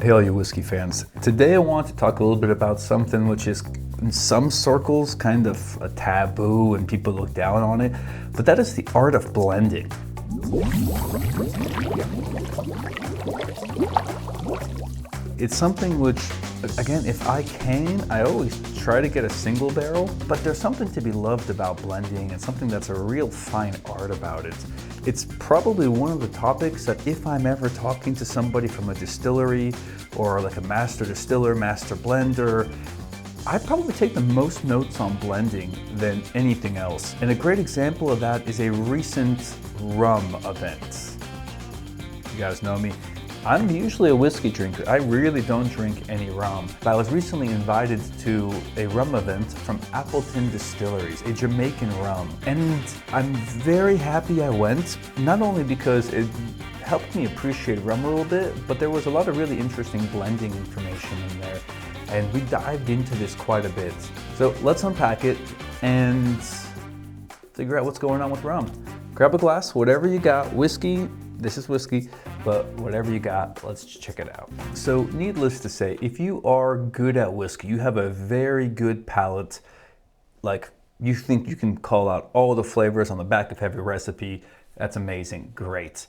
Hey all you whiskey fans. Today I want to talk a little bit about something which is in some circles kind of a taboo and people look down on it, but that is the art of blending. It's something which, again, if I can, I always try to get a single barrel, but there's something to be loved about blending and something that's a real fine art about it. It's probably one of the topics that if I'm ever talking to somebody from a distillery or like a master distiller, master blender, I probably take the most notes on blending than anything else. And a great example of that is a recent rum event. You guys know me. I'm usually a whiskey drinker. I really don't drink any rum. But I was recently invited to a rum event from Appleton Distilleries, a Jamaican rum. And I'm very happy I went, not only because it helped me appreciate rum a little bit, but there was a lot of really interesting blending information in there. And we dived into this quite a bit. So let's unpack it and figure out what's going on with rum. Grab a glass, whatever you got, whiskey. This is whiskey, but whatever you got, let's check it out. So needless to say, if you are good at whiskey, you have a very good palate, like you think you can call out all the flavors on the back of every recipe, that's amazing, great.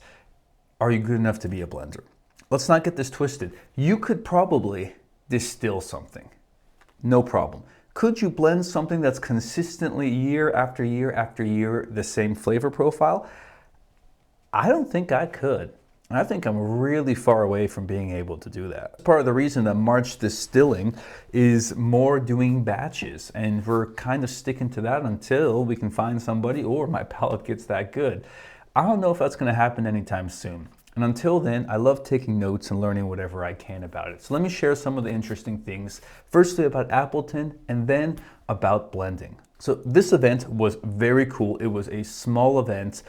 Are you good enough to be a blender? Let's not get this twisted. You could probably distill something, no problem. Could you blend something that's consistently year after year after year the same flavor profile? I don't think I could. I think I'm really far away from being able to do that. Part of the reason that March Distilling is more doing batches, and we're kind of sticking to that until we can find somebody or my palate gets that good. I don't know if that's gonna happen anytime soon. And until then, I love taking notes and learning whatever I can about it. So let me share some of the interesting things. Firstly about Appleton and then about blending. So this event was very cool. It was a small event.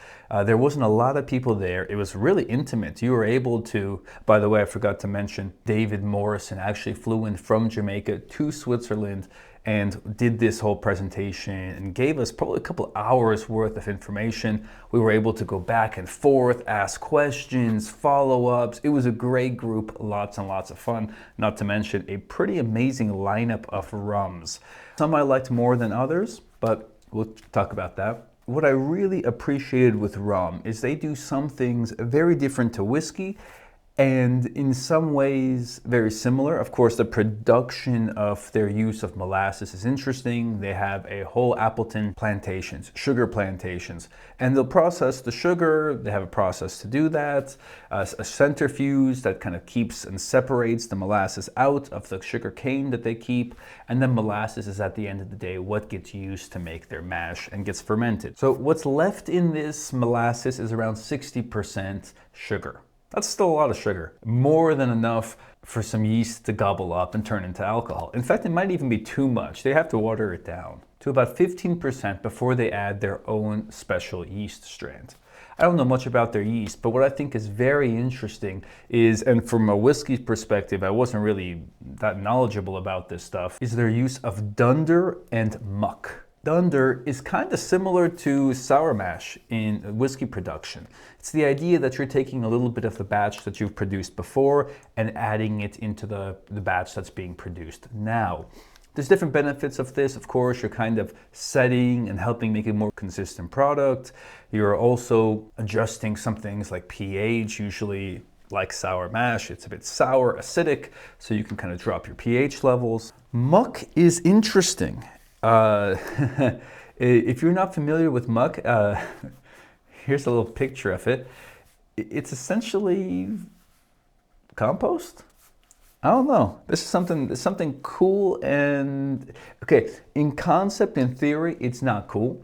There wasn't a lot of people there. It was really intimate. You were able to, by the way, I forgot to mention, David Morrison actually flew in from Jamaica to Switzerland and did this whole presentation and gave us probably a couple hours worth of information. We were able to go back and forth, ask questions, follow-ups. It was a great group, lots and lots of fun, not to mention a pretty amazing lineup of rums. Some I liked more than others, but we'll talk about that. What I really appreciated with rum is they do some things very different to whiskey and in some ways very similar. Of course, the production of their use of molasses is interesting. They have a whole Appleton plantations, sugar plantations, and they'll process the sugar. They have a process to do that, a centrifuge that kind of keeps and separates the molasses out of the sugar cane that they keep, and then molasses is at the end of the day what gets used to make their mash and gets fermented. So what's left in this molasses is around 60% sugar. That's still a lot of sugar, more than enough for some yeast to gobble up and turn into alcohol. In fact, it might even be too much. They have to water it down to about 15% before they add their own special yeast strand. I don't know much about their yeast, but what I think is very interesting is, and from a whiskey perspective, I wasn't really that knowledgeable about this stuff, is their use of Dunder and Much. Dunder is kind of similar to sour mash in whiskey production. It's the idea that you're taking a little bit of the batch that you've produced before and adding it into the batch that's being produced now. There's different benefits of this. Of course, you're kind of setting and helping make a more consistent product. You're also adjusting some things like pH, usually like sour mash. It's a bit sour, acidic, so you can kind of drop your pH levels. Much is interesting. If you're not familiar with muck, here's a little picture of it. It's essentially compost. I don't know. This is something cool and okay. In concept, in theory, it's not cool,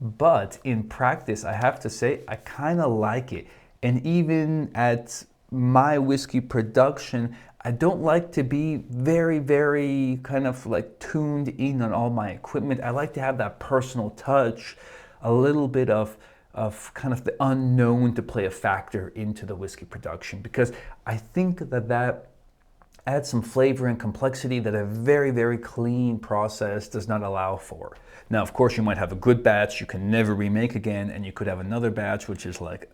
but in practice, I have to say, I kind of like it. And even at my whiskey production, I don't like to be very, very kind of like tuned in on all my equipment. I like to have that personal touch, a little bit of kind of the unknown to play a factor into the whiskey production, because I think that adds some flavor and complexity that a very, very clean process does not allow for. Now, of course, you might have a good batch you can never remake again, and you could have another batch which is like,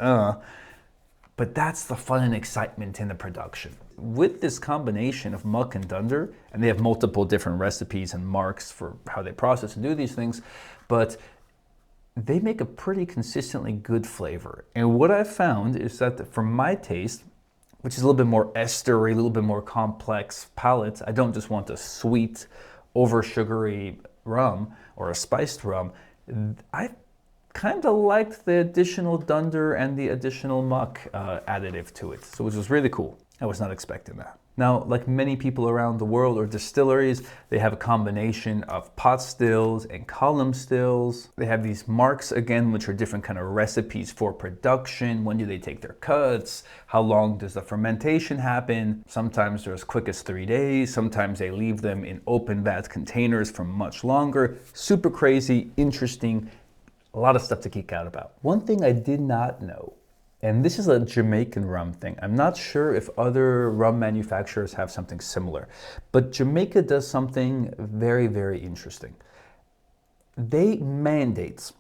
But that's the fun and excitement in the production. With this combination of muck and dunder, and they have multiple different recipes and marks for how they process and do these things, but they make a pretty consistently good flavor. And what I've found is that for my taste, which is a little bit more estery, a little bit more complex palate, I don't just want a sweet, over sugary rum or a spiced rum. I kind of liked the additional dunder and the additional muck additive to it. So it was really cool. I was not expecting that. Now, like many people around the world or distilleries, they have a combination of pot stills and column stills. They have these marks again, which are different kind of recipes for production. When do they take their cuts? How long does the fermentation happen? Sometimes they're as quick as 3 days. Sometimes they leave them in open vat containers for much longer. Super crazy, interesting, a lot of stuff to geek out about. One thing I did not know, and this is a Jamaican rum thing. I'm not sure if other rum manufacturers have something similar, but Jamaica does something very, very interesting. They mandate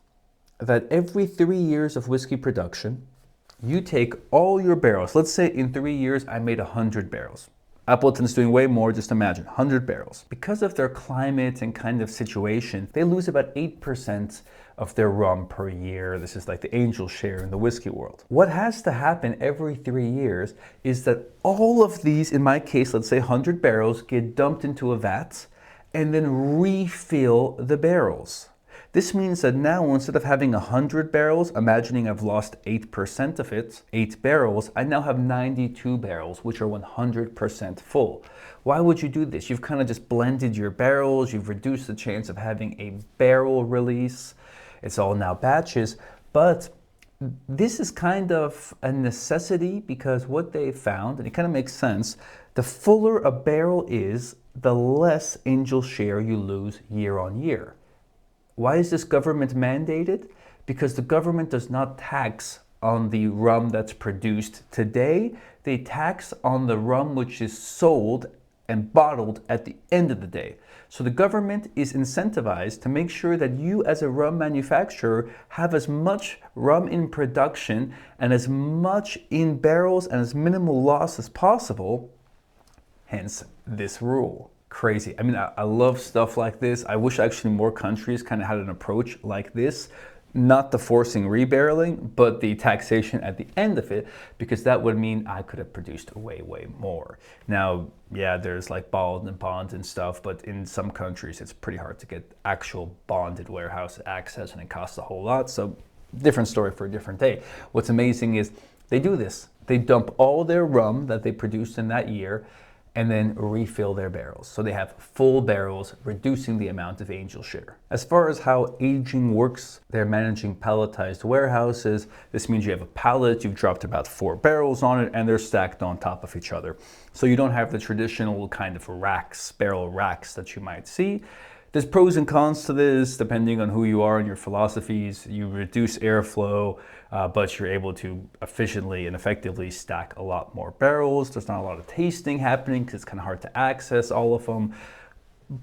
that every 3 years of whiskey production, you take all your barrels. Let's say in 3 years, I made 100 barrels. Appleton's doing way more, just imagine, 100 barrels. Because of their climate and kind of situation, they lose about 8% of their rum per year. This is like the angel share in the whiskey world. What has to happen every 3 years is that all of these, in my case, let's say 100 barrels, get dumped into a vat and then refill the barrels. This means that now instead of having 100 barrels, imagining I've lost 8% of it, 8 barrels, I now have 92 barrels, which are 100% full. Why would you do this? You've kind of just blended your barrels, you've reduced the chance of having a barrel release. It's all now batches, but this is kind of a necessity because what they found, and it kind of makes sense, the fuller a barrel is, the less angel share you lose year on year. Why is this government mandated? Because the government does not tax on the rum that's produced today. They tax on the rum which is sold and bottled at the end of the day. So the government is incentivized to make sure that you as a rum manufacturer have as much rum in production and as much in barrels and as minimal loss as possible, hence this rule. Crazy. I mean, I love stuff like this. I wish actually more countries kind of had an approach like this. Not the forcing rebarreling, but the taxation at the end of it, because that would mean I could have produced way, way more. Now, yeah, there's like bond and bonds and stuff, but in some countries it's pretty hard to get actual bonded warehouse access and it costs a whole lot. So different story for a different day. What's amazing is they do this. They dump all their rum that they produced in that year and then refill their barrels. So they have full barrels, reducing the amount of angel share. As far as how aging works, they're managing palletized warehouses. This means you have a pallet, you've dropped about 4 barrels on it, and they're stacked on top of each other. So you don't have the traditional kind of racks, barrel racks that you might see. There's pros and cons to this, depending on who you are and your philosophies. You reduce airflow, but you're able to efficiently and effectively stack a lot more barrels. There's not a lot of tasting happening because it's kind of hard to access all of them.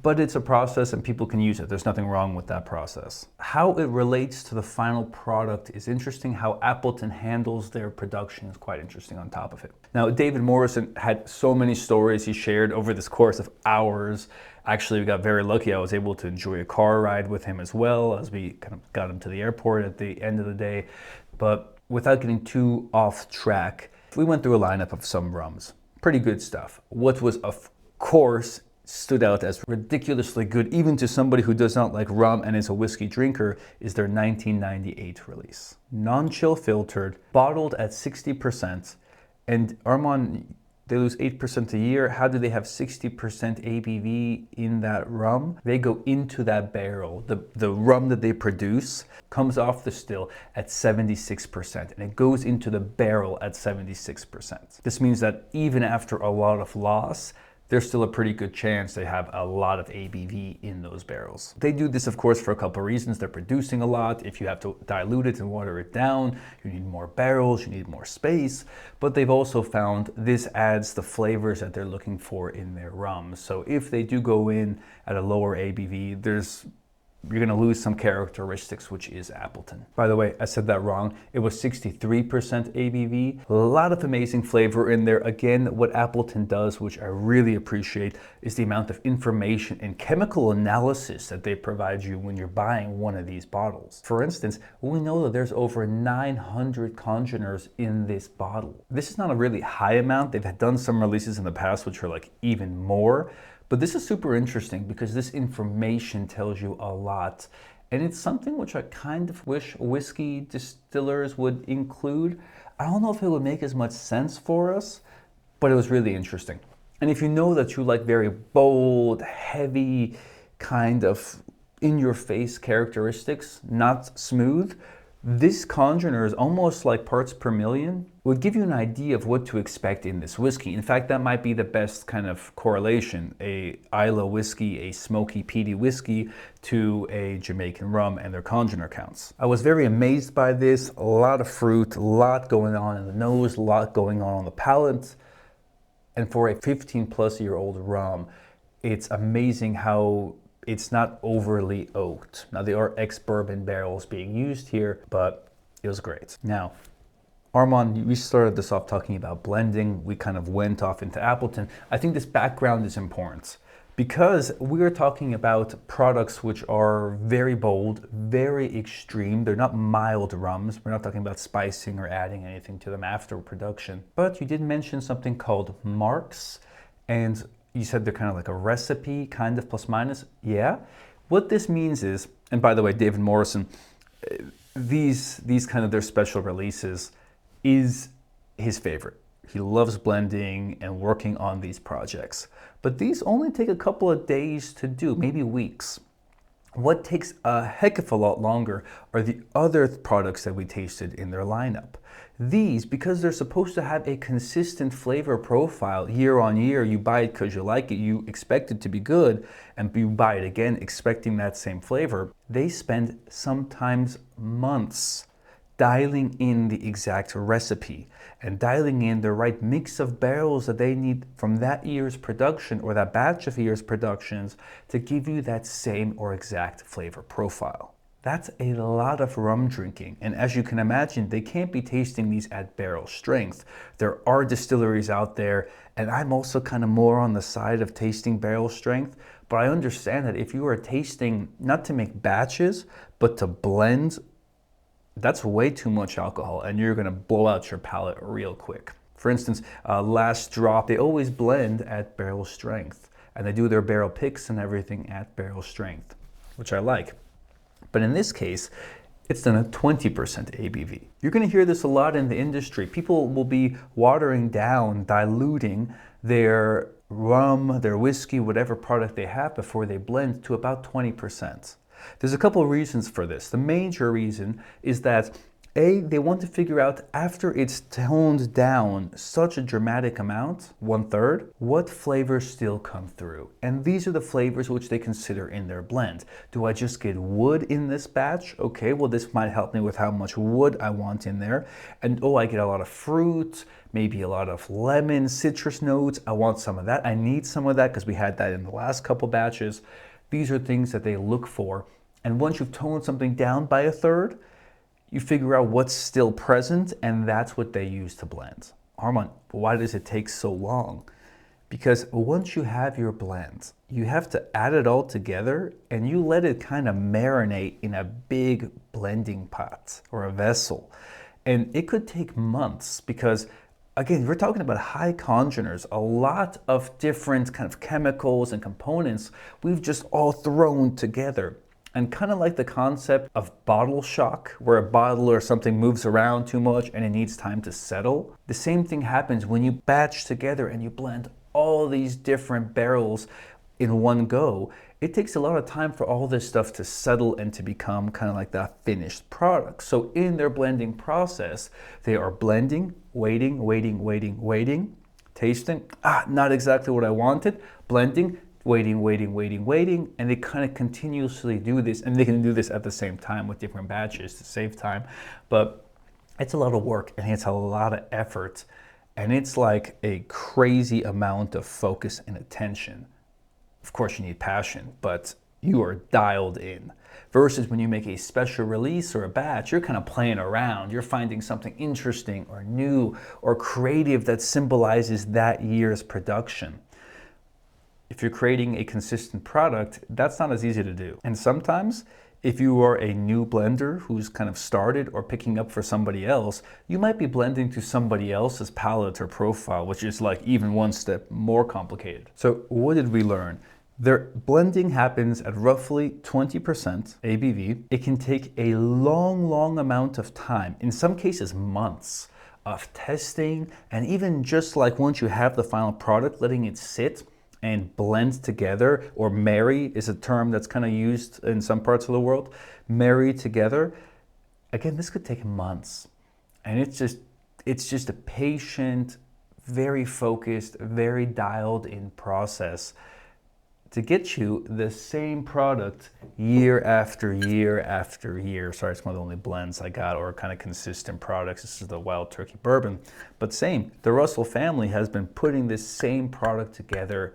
But it's a process and people can use it. There's nothing wrong with that process. How it relates to the final product is interesting. How Appleton handles their production is quite interesting on top of it. Now, David Morrison had so many stories he shared over this course of hours. Actually, we got very lucky. I was able to enjoy a car ride with him as well as we kind of got him to the airport at the end of the day. But without getting too off track, we went through a lineup of some rums. Pretty good stuff. What was, of course, stood out as ridiculously good, even to somebody who does not like rum and is a whiskey drinker, is their 1998 release. Non-chill filtered, bottled at 60%, and Armand, they lose 8% a year. How do they have 60% ABV in that rum? They go into that barrel. The rum that they produce comes off the still at 76%, and it goes into the barrel at 76%. This means that even after a lot of loss, there's still a pretty good chance they have a lot of ABV in those barrels. They do this, of course, for a couple of reasons. They're producing a lot. If you have to dilute it and water it down, you need more barrels, you need more space. But they've also found this adds the flavors that they're looking for in their rum. So if they do go in at a lower ABV, there's you're going to lose some characteristics, which is Appleton. By the way, I said that wrong. It was 63% ABV. A lot of amazing flavor in there. Again, what Appleton does, which I really appreciate, is the amount of information and chemical analysis that they provide you when you're buying one of these bottles. For instance, we know that there's over 900 congeners in this bottle. This is not a really high amount. They've done some releases in the past which are like even more. But this is super interesting because this information tells you a lot. And it's something which I kind of wish whiskey distillers would include. I don't know if it would make as much sense for us, but it was really interesting. And if you know that you like very bold, heavy, kind of in-your-face characteristics, not smooth, this Congener is almost like parts per million, would give you an idea of what to expect in this whiskey. In fact, that might be the best kind of correlation, a Islay whiskey, a smoky, peaty whiskey, to a Jamaican rum and their Congener counts. I was very amazed by this. A lot of fruit, a lot going on in the nose, a lot going on the palate. And for a 15-plus-year-old rum, it's amazing how it's not overly oaked. Now, there are ex-bourbon barrels being used here, but it was great. Now, Armand, we started this off talking about blending. We kind of went off into Appleton. I think this background is important because we are talking about products which are very bold, very extreme. They're not mild rums. We're not talking about spicing or adding anything to them after production. But you did mention something called marks, and you said they're kind of like a recipe, kind of plus minus. Yeah. What this means is, and by the way, David Morrison, these kind of their special releases is his favorite. He loves blending and working on these projects. But these only take a couple of days to do, maybe weeks. What takes a heck of a lot longer are the other products that we tasted in their lineup. These, because they're supposed to have a consistent flavor profile year on year, you buy it because you like it, you expect it to be good, and you buy it again expecting that same flavor, they spend sometimes months dialing in the exact recipe and dialing in the right mix of barrels that they need from that year's production or that batch of year's productions to give you that same or exact flavor profile. That's a lot of rum drinking, and as you can imagine, they can't be tasting these at barrel strength. There are distilleries out there, and I'm also kind of more on the side of tasting barrel strength, but I understand that if you are tasting not to make batches, but to blend, that's way too much alcohol, and you're gonna blow out your palate real quick. For instance, Last Drop, they always blend at barrel strength, and they do their barrel picks and everything at barrel strength, which I like. But in this case, it's done at 20% ABV. You're going to hear this a lot in the industry. People will be watering down, diluting their rum, their whiskey, whatever product they have before they blend to about 20%. There's a couple of reasons for this. The major reason is that they want to figure out after it's toned down such a dramatic amount, 1/3, what flavors still come through. And these are the flavors which they consider in their blend. Do I just get wood in this batch? Okay, well this might help me with how much wood I want in there. And oh, I get a lot of fruit, maybe a lot of lemon, citrus notes. I want some of that. I need some of that because we had that in the last couple batches. These are things that they look for. And once you've toned something down by 1/3, you figure out what's still present, and that's what they use to blend. Armand, why does it take so long? Because once you have your blend, you have to add it all together and you let it kind of marinate in a big blending pot or a vessel. And it could take months because, again, we're talking about high congeners, a lot of different kind of chemicals and components we've just all thrown together. And kind of like the concept of bottle shock, where a bottle or something moves around too much and it needs time to settle. The same thing happens when you batch together and you blend all these different barrels in one go. It takes a lot of time for all this stuff to settle and to become kind of like that finished product. So in their blending process, they are blending, waiting, tasting, not exactly what I wanted, blending, waiting, and they kind of continuously do this, and they can do this at the same time with different batches to save time, but it's a lot of work and it's a lot of effort, and it's like a crazy amount of focus and attention. Of course you need passion, but you are dialed in. Versus when you make a special release or a batch, you're kind of playing around. You're finding something interesting or new or creative that symbolizes that year's production. If you're creating a consistent product, that's not as easy to do. And sometimes, if you are a new blender who's kind of started or picking up for somebody else, you might be blending to somebody else's palette or profile, which is like even one step more complicated. So what did we learn? Their blending happens at roughly 20% ABV. It can take a long amount of time, in some cases months, of testing, and even just like once you have the final product, letting it sit and blend together, or marry is a term that's kind of used in some parts of the world, marry together. Again, this could take months. And it's just a patient, very focused, very dialed in process to get you the same product year after year after year. Sorry, it's one of the only blends I got, or kind of consistent products. This is the Wild Turkey Bourbon. But same, the Russell family has been putting this same product together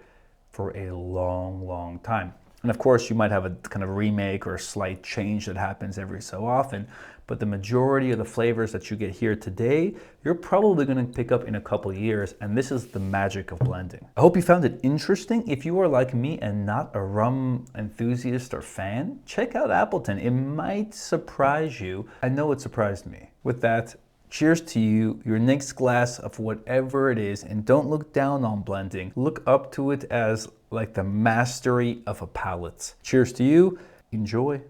for a long time. And of course, you might have a kind of remake or a slight change that happens every so often, but the majority of the flavors that you get here today, you're probably going to pick up in a couple years, and this is the magic of blending. I hope you found it interesting. If you are like me and not a rum enthusiast or fan, check out Appleton. It might surprise you. I know it surprised me. With that, cheers to you, your next glass of whatever it is, and don't look down on blending. Look up to it as like the mastery of a palate. Cheers to you, enjoy.